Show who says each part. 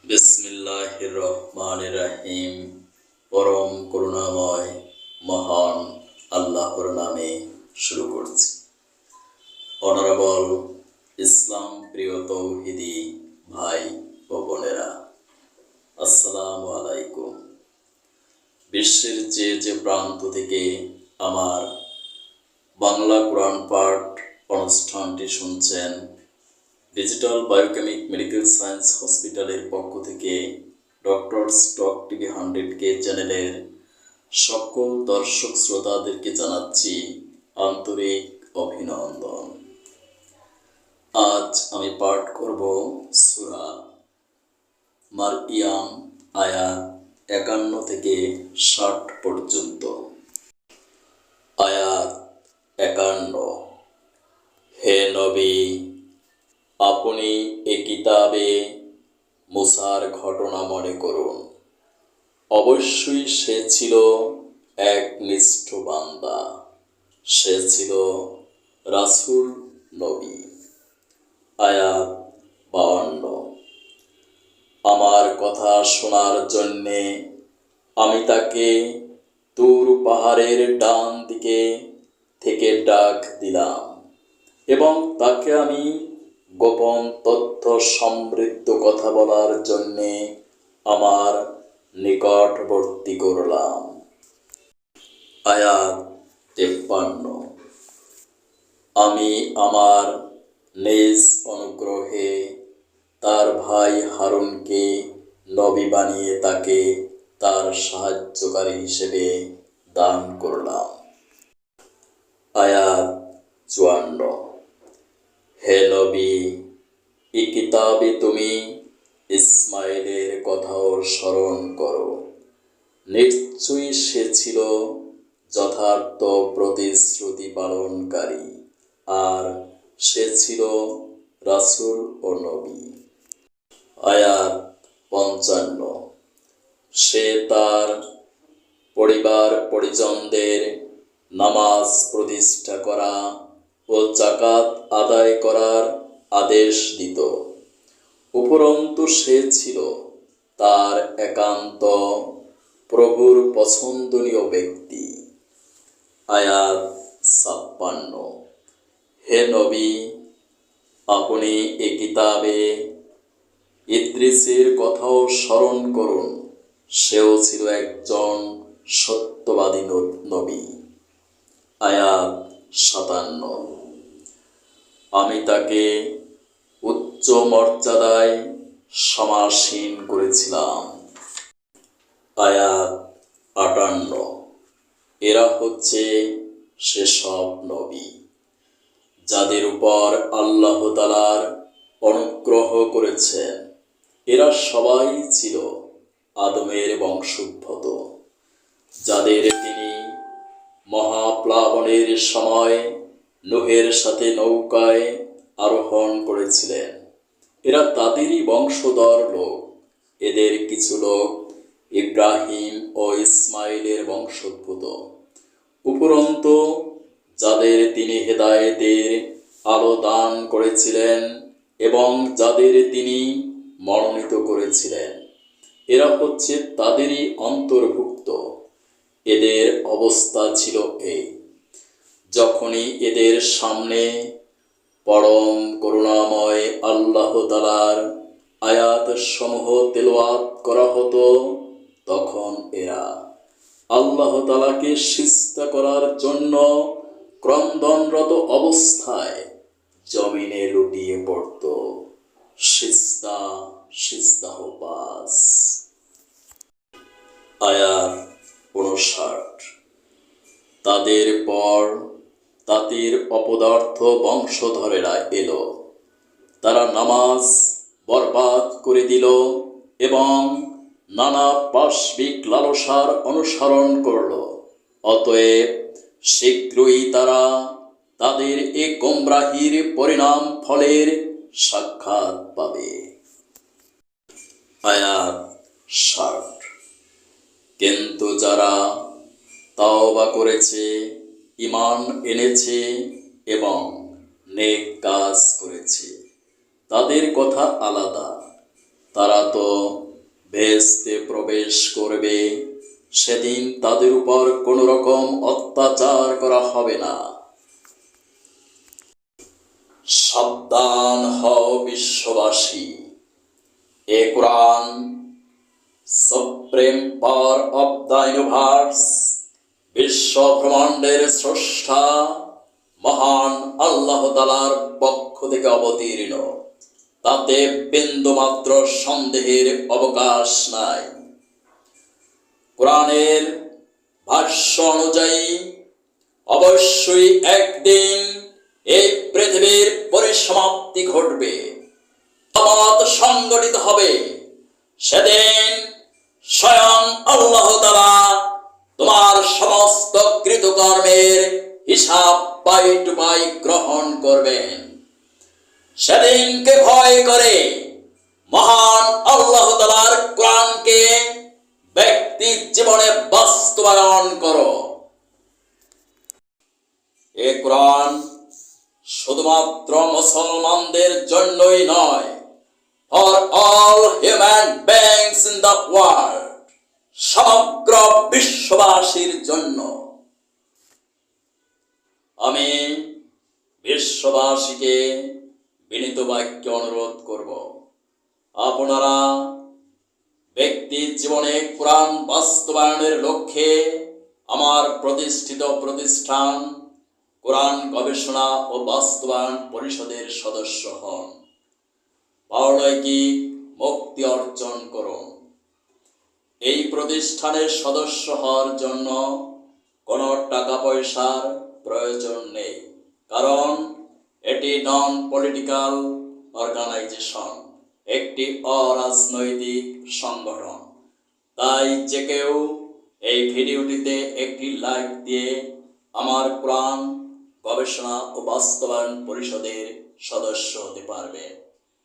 Speaker 1: বিসমিল্লাহির রহমানির রহিম। পরম করুণাময় মহান আল্লাহর নামে শুরু করছি। অনারেবল ইসলাম প্রিয় তৌহিদি ভাই ও বোনেরা, আসসালামু আলাইকুম। বিশ্বের যে প্রান্ত থেকে আমার বাংলা কোরআন পাঠ অনুষ্ঠানটি শুনছেন, ডিজিটাল বায়োকেমিক মেডিকেল সায়েন্স হসপিটালের পক্ষ থেকে ডক্টরস টক টিভি 100K চ্যানেলের সকল দর্শক শ্রোতাদেরকে জানাচ্ছি আন্তরিক অভিনন্দন। আজ আমি পাঠ করব সূরা মারইয়াম আয়াত 51 থেকে 60 পর্যন্ত। আয়াত 51। হে নবী, আপনি এ কিতাবে মুসার ঘটনা মনে করুন। অবশ্যই সে ছিল এক নিষ্ঠ বান্দা, সে ছিল রাসূল নবী। আয়াত 52। আমার কথা শোনার জন্যে আমি তাকে তুর পাহাড়ের ডান দিকে থেকে ডাক দিলাম এবং তাকে আমি গোপন তথ্য সমৃদ্ধ কথা বলার জন্যে আমার নিকটবর্তী করলাম। আয়াত 53। আমি আমার নিজ অনুগ্রহে তার ভাই হারুনকে নবী বানিয়ে তাকে তার সাহায্যকারী হিসেবে দান করলাম। আয়াত 54। হে নবী, এই কিতাবে তুমি ইসমাইলের কথাও স্মরণ করো। নিশ্চয়ই সে ছিল যথার্থ প্রতিশ্রুতি পালনকারী, আর সে ছিল রাসূল ও নবী। আয়াত 55। সে তার পরিবার পরিজনদের নামাজ প্রতিষ্ঠা করা ও যাকাত আদায় করার আদেশ দিত। উপরন্তু সে ছিল তার একান্ত প্রভুর পছন্দনীয় ব্যক্তি। আয়াত 56। হে নবী, আপনি এ কিতাবে ইদ্রিসের কথাও স্মরণ করুন। সেও ছিল একজন সত্যবাদী নবী। আয়াত 57। আমি তাকে উচ্চ মর্যাদায় সমাসীন করেছিলাম। আয়াত 58। এরা হচ্ছে সেসব নবী যাদের উপর আল্লাহ তাআলার অনুগ্রহ করেছেন। এরা সবাই ছিল আদমের বংশোদ্ভূত, যাদের তিনি মহাপ্লাবনের সময় নূহের সাথে নৌকায় আরোহণ করেছিলেন। এরা তাদেরই বংশধর লোক। এদের কিছু লোক ইব্রাহিম ও ইসমাইলের বংশোদ্ভূত। উপরন্তু যাদের তিনি হেদায়েতের আলো দান করেছিলেন এবং যাদের তিনি মনোনীত করেছিলেন, এরা হচ্ছে তাদেরই অন্তর্ভুক্ত। এদের অবস্থা ছিল এই: যখনই এদের সামনে পরম করুণাময় আল্লাহ তাআলার আয়াত সমূহ তেলাওয়াত করা হতো, তখন এরা আল্লাহ তাআলাকে সিজদা করার জন্য ক্রন্দনরত অবস্থায় জমিনে লুটিয়ে পড়ত। সিজদা সিজদাহ পাস। আয়াত 59। তাদের পর তাদের অপদার্থ বংশধরেরা এলো, তারা নামাজ বরবাদ করে দিল এবং নানা পাশবিক লালসার অনুসরণ করল। অতএব শীঘ্রই তারা তাদের এ গোমরাহির পরিণাম ফলের সাক্ষাৎ পাবে। আয়াত 60। কিন্তু যারা তাওবা করেছে, ঈমান এনেছে এবং নেক কাজ করেছে, তাদের কথা আলাদা। তারা তো বেহেশতে প্রবেশ করবে, সেদিন তাদের উপর কোনো রকম অত্যাচার করা হবে না। সাবধান হও বিশ্ববাসী, এ Quran supreme power of the universe, বিশ্ব ব্রহ্মাণ্ডের স্রষ্টা মহান আল্লাহ তাআলার পক্ষ থেকে অবতীর্ণ, তাতে বিন্দুমাত্র সন্দেহের অবকাশ নাই। কোরআনের ভাষ্য অনুযায়ী অবশ্যই একদিন এই পৃথিবীর পরিসমাপ্তি ঘটবে, কিয়ামত সংঘটিত হবে। সেদিন স্বয়ং আল্লাহ তাআলা তোমার সমস্ত কৃতকর্মের হিসাব পাই টু পাই গ্রহণ করবেন। সেদিনকে ভয় করে মহান আল্লাহ তাআলার কোরআনকে ব্যক্তি জীবনে বাস্তবায়ন করো। এ কোরআন শুধুমাত্র মুসলমানদের জন্যই নয়, for all human beings in the world, সমগ্র বিশ্ববাসীর জন্য। আমি বিশ্ববাসীকে বিনীত বাক্যে অনুরোধ করব, আপনারা ব্যক্তি জীবনে কোরআন বাস্তবায়নের লক্ষ্যে আমার প্রতিষ্ঠিত প্রতিষ্ঠান কোরআন গবেষণা ও বাস্তবায়ন পরিষদের সদস্য হন, পারলৌকিক মুক্তি অর্জন করুন। এই প্রতিষ্ঠানের সদস্য হওয়ার জন্য কোনো টাকা পয়সার প্রয়োজন নেই, কারণ এটি নন পলিটিক্যাল অর্গানাইজেশন, একটি অরাজনৈতিক সংগঠন। তাই যে কেউ এই ভিডিওটিতে একটি লাইক দিয়ে আমার কোরআন গবেষণা ও বাস্তবায়ন পরিষদের সদস্য হতে পারবে।